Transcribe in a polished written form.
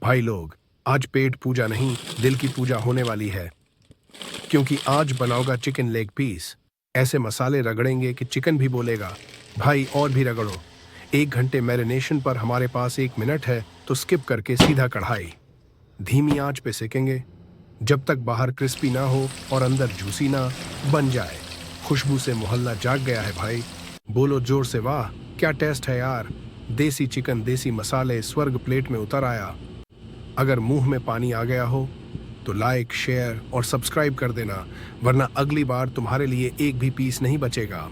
भाई लोग, आज पेट पूजा नहीं, दिल की पूजा होने वाली है। क्योंकि आज बनाओगा चिकन लेग पीस। ऐसे मसाले रगड़ेंगे कि चिकन भी बोलेगा, भाई और भी रगड़ो। 1 घंटे मैरिनेशन पर हमारे पास 1 मिनट है, तो स्किप करके सीधा कढ़ाई। धीमी आंच पे सेकेंगे, जब तक बाहर क्रिस्पी ना हो और अंदर जूसी ना बन जाए। खुशबू से मोहल्ला जाग गया है भाई। बोलो जोर से, वाह क्या टेस्ट है यार। देसी चिकन, देसी मसाले, स्वर्ग प्लेट में उतर आया। अगर मुंह में पानी आ गया हो तो लाइक, शेयर और सब्सक्राइब कर देना, वरना अगली बार तुम्हारे लिए एक भी पीस नहीं बचेगा।